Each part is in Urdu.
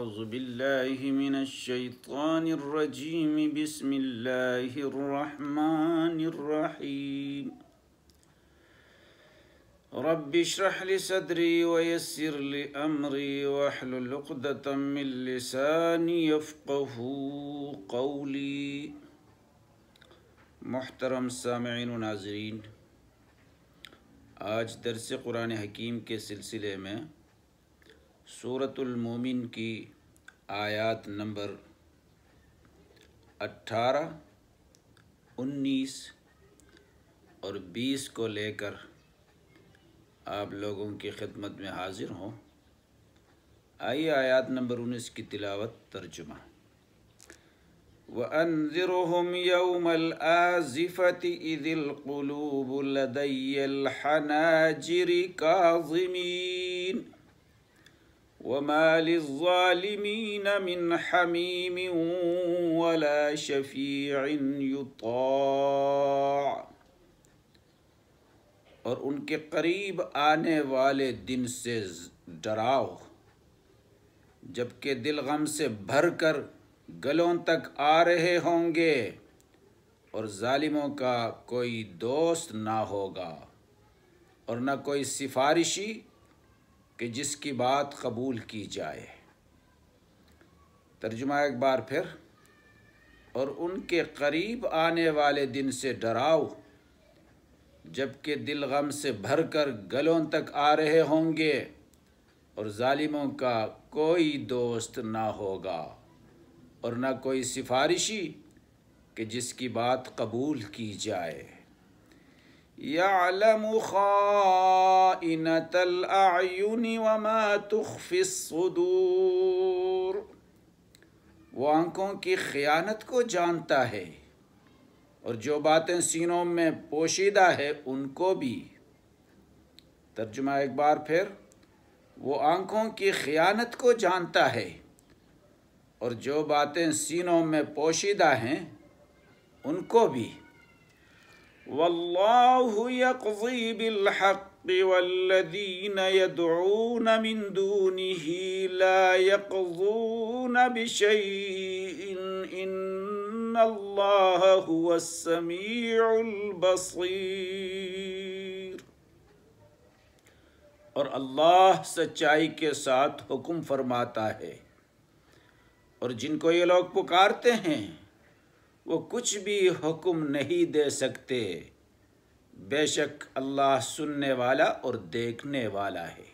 أعوذ بالله من الشيطان الرجيم بسم الله الرحمن الرحيم رب اشرح لي صدري ويسر لي أمري واحلل عقدة من لساني يفقهوا قولي۔ محترم سامعین و ناظرین، آج درس قرآن حکیم کے سلسلے میں سورۃ المومن کی آیات نمبر 18، 19 اور 20 کو لے کر آپ لوگوں کی خدمت میں حاضر ہوں۔ آئیے آیات نمبر 19 کی تلاوت ترجمہ۔ وَأَنذِرْهُمْ يَوْمَ الْآزِفَةِ إِذِ الْقُلُوبُ لَدَيَّ الْحَنَاجِرِ كَاظِمِينَ وَمَا لِلظَّالِمِينَ مِنْ حَمِيمٍ وَلَا شَفِيعٍ يُطَاعُ۔ اور ان کے قریب آنے والے دن سے ڈراؤ جبکہ دل غم سے بھر کر گلوں تک آ رہے ہوں گے، اور ظالموں کا کوئی دوست نہ ہوگا اور نہ کوئی سفارشی کہ جس کی بات قبول کی جائے۔ ترجمہ ایک بار پھر۔ اور ان کے قریب آنے والے دن سے ڈراؤ جبکہ دل غم سے بھر کر گلوں تک آ رہے ہوں گے، اور ظالموں کا کوئی دوست نہ ہوگا اور نہ کوئی سفارشی کہ جس کی بات قبول کی جائے۔ يَعْلَمُ خَائِنَةَ الْأَعْيُنِ وَمَا تُخْفِي الصُّدُورُ۔ وہ آنکھوں کی خیانت کو جانتا ہے اور جو باتیں سینوں میں پوشیدہ ہے ان کو بھی۔ ترجمہ ایک بار پھر۔ وہ آنکھوں کی خیانت کو جانتا ہے اور جو باتیں سینوں میں پوشیدہ ہیں ان کو بھی۔ وَاللَّهُ يَقْضِي بِالْحَقِّ وَالَّذِينَ يَدْعُونَ مِن دُونِهِ لَا يَقْضُونَ بِشَيْءٍ إِنَّ اللَّهَ هُوَ السَّمِيعُ الْبَصِيرُ۔ اور اللہ سچائی کے ساتھ حکم فرماتا ہے، اور جن کو یہ لوگ پکارتے ہیں وہ کچھ بھی حکم نہیں دے سکتے، بے شک اللہ سننے والا اور دیکھنے والا ہے۔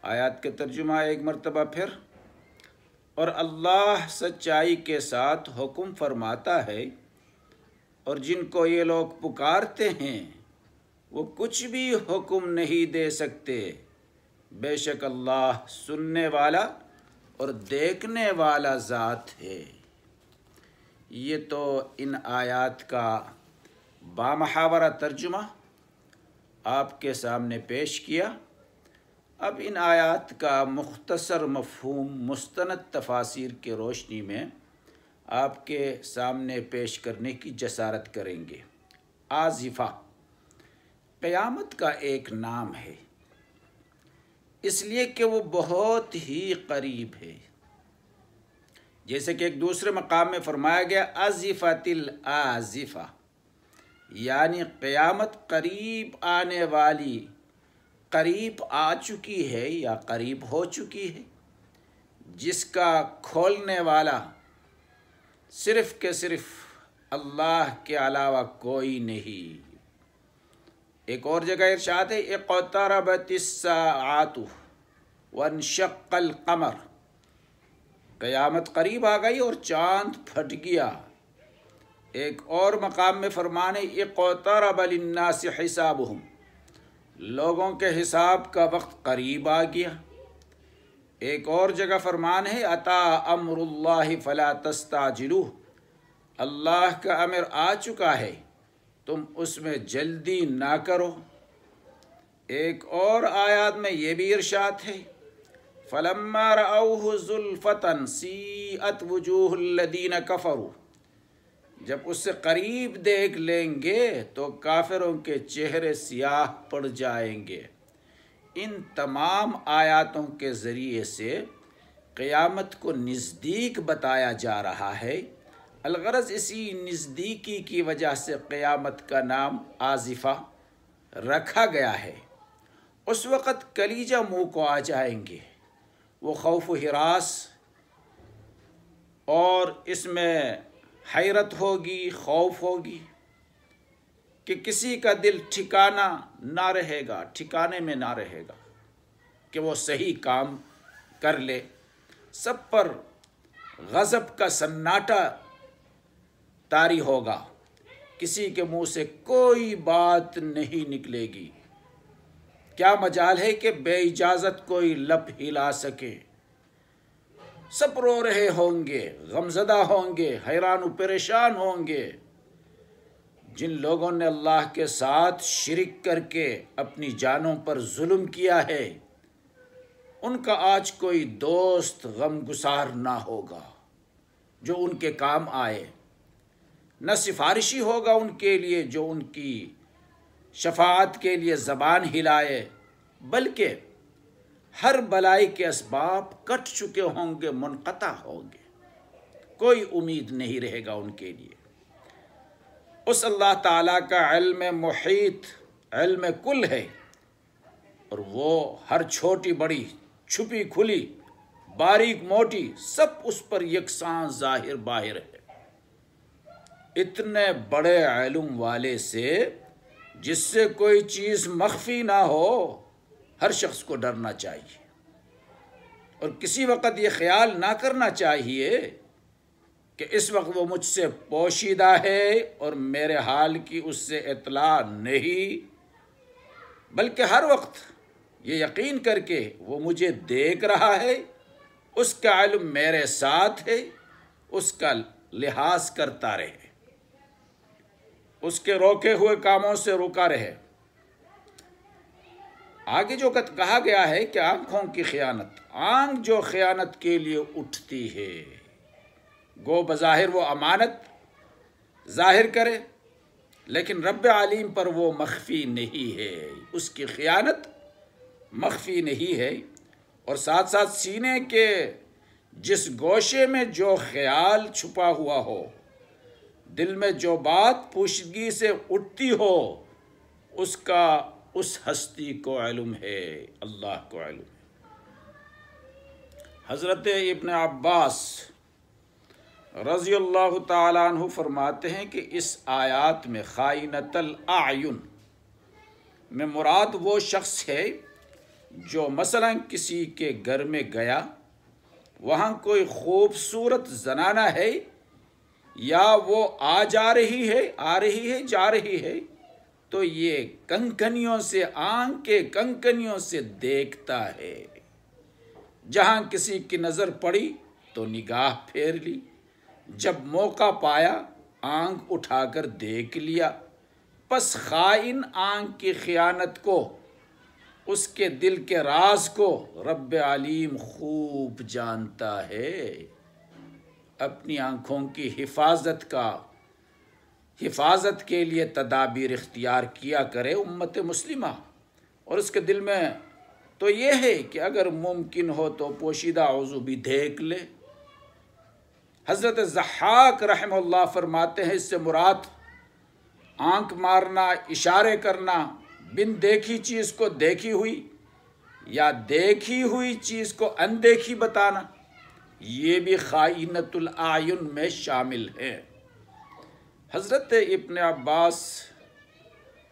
آیات کا ترجمہ ایک مرتبہ پھر۔ اور اللہ سچائی کے ساتھ حکم فرماتا ہے، اور جن کو یہ لوگ پکارتے ہیں وہ کچھ بھی حکم نہیں دے سکتے، بے شک اللہ سننے والا اور دیکھنے والا ذات ہے۔ یہ تو ان آیات کا بامحاورہ ترجمہ آپ کے سامنے پیش کیا۔ اب ان آیات کا مختصر مفہوم مستند تفاسیر کی روشنی میں آپ کے سامنے پیش کرنے کی جسارت کریں گے۔ آزفہ قیامت کا ایک نام ہے، اس لیے کہ وہ بہت ہی قریب ہے، جیسے کہ ایک دوسرے مقام میں فرمایا گیا ازفت الآزفہ، یعنی قیامت قریب آنے والی، قریب آ چکی ہے یا قریب ہو چکی ہے، جس کا کھولنے والا صرف کہ صرف اللہ کے علاوہ کوئی نہیں۔ ایک اور جگہ ارشاد ہے اقتربت الساعۃ وانشق القمر، قیامت قریب آ گئی اور چاند پھٹ گیا۔ ایک اور مقام میں فرمان ہے اقترب للناس حسابهم، لوگوں کے حساب کا وقت قریب آ گیا۔ ایک اور جگہ فرمان ہے اتی امر اللہ فلا تستعجلوہ، اللہ کا امر آ چکا ہے تم اس میں جلدی نہ کرو۔ ایک اور آیات میں یہ بھی ارشاد ہے فَلَمَّا رَأَوْهُ زُلْفَةً سِیئَتْ وُجُوهُ الَّذِینَ كَفَرُوا، جب اس سے قریب دیکھ لیں گے تو کافروں کے چہرے سیاہ پڑ جائیں گے۔ ان تمام آیاتوں کے ذریعے سے قیامت کو نزدیک بتایا جا رہا ہے۔ الغرض اسی نزدیکی کی وجہ سے قیامت کا نام آزفہ رکھا گیا ہے۔ اس وقت کلیجہ منہ کو آ جائیں گے، وہ خوف و ہراس اور اس میں حیرت ہوگی، خوف ہوگی کہ کسی کا دل ٹھکانہ نہ رہے گا، ٹھکانے میں نہ رہے گا کہ وہ صحیح کام کر لے۔ سب پر غضب کا سناٹا طاری ہوگا، کسی کے منہ سے کوئی بات نہیں نکلے گی۔ کیا مجال ہے کہ بے اجازت کوئی لب ہلا سکے؟ سب رو رہے ہوں گے، غمزدہ ہوں گے، حیران و پریشان ہوں گے۔ جن لوگوں نے اللہ کے ساتھ شرک کر کے اپنی جانوں پر ظلم کیا ہے، ان کا آج کوئی دوست غمگسار نہ ہوگا جو ان کے کام آئے، نہ سفارشی ہوگا ان کے لیے جو ان کی شفاعت کے لیے زبان ہلائے، بلکہ ہر بلائی کے اسباب کٹ چکے ہوں گے، منقطع ہوں گے، کوئی امید نہیں رہے گا ان کے لیے۔ اس اللہ تعالیٰ کا علم محیط، علم کل ہے، اور وہ ہر چھوٹی بڑی، چھپی کھلی، باریک موٹی، سب اس پر یکساں ظاہر باہر ہے۔ اتنے بڑے علم والے سے، جس سے کوئی چیز مخفی نہ ہو، ہر شخص کو ڈرنا چاہیے، اور کسی وقت یہ خیال نہ کرنا چاہیے کہ اس وقت وہ مجھ سے پوشیدہ ہے اور میرے حال کی اس سے اطلاع نہیں، بلکہ ہر وقت یہ یقین کر کے وہ مجھے دیکھ رہا ہے، اس کا علم میرے ساتھ ہے، اس کا لحاظ کرتا رہے، اس کے روکے ہوئے کاموں سے روکا رہے۔ آگے جو کہا گیا ہے کہ آنکھوں کی خیانت، آنکھ جو خیانت کے لیے اٹھتی ہے، گو بظاہر وہ امانت ظاہر کرے، لیکن رب علیم پر وہ مخفی نہیں ہے، اس کی خیانت مخفی نہیں ہے۔ اور ساتھ ساتھ سینے کے جس گوشے میں جو خیال چھپا ہوا ہو، دل میں جو بات پوشیدگی سے اٹھتی ہو، اس کا اس ہستی کو علم ہے، اللہ کو علم ہے۔ حضرت ابن عباس رضی اللہ تعالیٰ عنہ فرماتے ہیں کہ اس آیات میں خائنۃ الاعین میں مراد وہ شخص ہے جو مثلا کسی کے گھر میں گیا، وہاں کوئی خوبصورت زنانہ ہے، یا وہ آ رہی ہے جا رہی ہے، تو یہ کنکنیوں سے، آنکھ کے کنکنیوں سے دیکھتا ہے۔ جہاں کسی کی نظر پڑی تو نگاہ پھیر لی، جب موقع پایا آنکھ اٹھا کر دیکھ لیا۔ پس خائن آنکھ کی خیانت کو، اس کے دل کے راز کو رب علیم خوب جانتا ہے۔ اپنی آنکھوں کی حفاظت کے لیے تدابیر اختیار کیا کرے امت مسلمہ، اور اس کے دل میں تو یہ ہے کہ اگر ممکن ہو تو پوشیدہ عضو بھی دیکھ لے۔ حضرت ضحاک رحمہ اللہ فرماتے ہیں اس سے مراد آنکھ مارنا، اشارے کرنا، بن دیکھی چیز کو دیکھی ہوئی یا دیکھی ہوئی چیز کو اندیکھی بتانا، یہ بھی خائنۃ الاعین میں شامل ہے۔ حضرت ابن عباس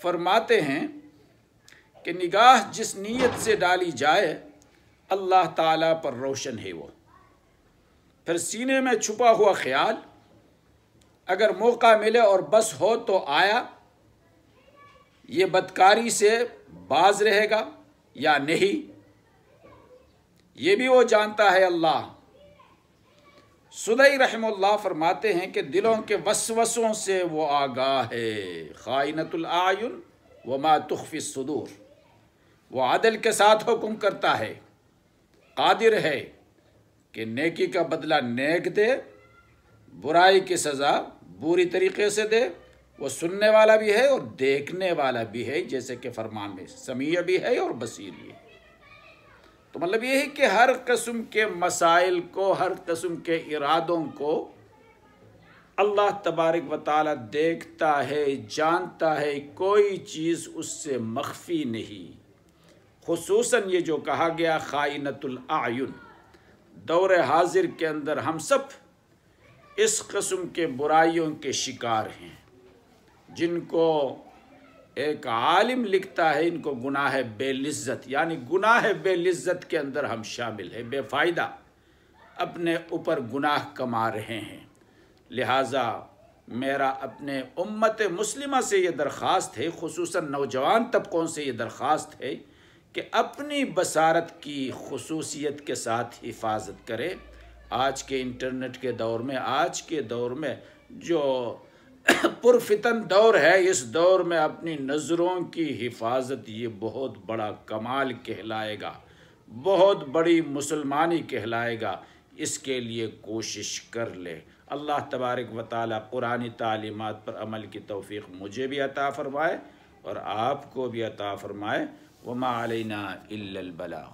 فرماتے ہیں کہ نگاہ جس نیت سے ڈالی جائے اللہ تعالیٰ پر روشن ہے وہ۔ پھر سینے میں چھپا ہوا خیال اگر موقع ملے اور بس ہو تو آیا، یہ بدکاری سے باز رہے گا یا نہیں، یہ بھی وہ جانتا ہے اللہ۔ سدی رحمہ اللہ فرماتے ہیں کہ دلوں کے وسوسوں سے وہ آگاہ ہے۔ خائنۃ الاعین وما تخفی الصدور، وہ عدل کے ساتھ حکم کرتا ہے، قادر ہے کہ نیکی کا بدلہ نیک دے، برائی کی سزا بری طریقے سے دے۔ وہ سننے والا بھی ہے اور دیکھنے والا بھی ہے، جیسے کہ فرمان میں سمیع بھی ہے اور بصیر بھی ہے۔ تو مطلب یہ ہے کہ ہر قسم کے مسائل کو، ہر قسم کے ارادوں کو اللہ تبارک و تعالیٰ دیکھتا ہے، جانتا ہے، کوئی چیز اس سے مخفی نہیں۔ خصوصاً یہ جو کہا گیا خائنۃ الاعین، دور حاضر کے اندر ہم سب اس قسم کے برائیوں کے شکار ہیں، جن کو ایک عالم لکھتا ہے ان کو گناہ بے لذت، یعنی گناہ بے لذت کے اندر ہم شامل ہیں، بے فائدہ اپنے اوپر گناہ کما رہے ہیں۔ لہٰذا میرا اپنے امت مسلمہ سے یہ درخواست ہے، خصوصاً نوجوان طبقوں سے یہ درخواست ہے کہ اپنی بصارت کی خصوصیت کے ساتھ حفاظت کرے۔ آج کے انٹرنیٹ کے دور میں، آج کے دور میں جو پرفتن دور ہے، اس دور میں اپنی نظروں کی حفاظت یہ بہت بڑا کمال کہلائے گا، بہت بڑی مسلمانی کہلائے گا۔ اس کے لیے کوشش کر لے۔ اللہ تبارک و تعالیٰ قرآنی تعلیمات پر عمل کی توفیق مجھے بھی عطا فرمائے اور آپ کو بھی عطا فرمائے۔ وما علینا الا البلاغ۔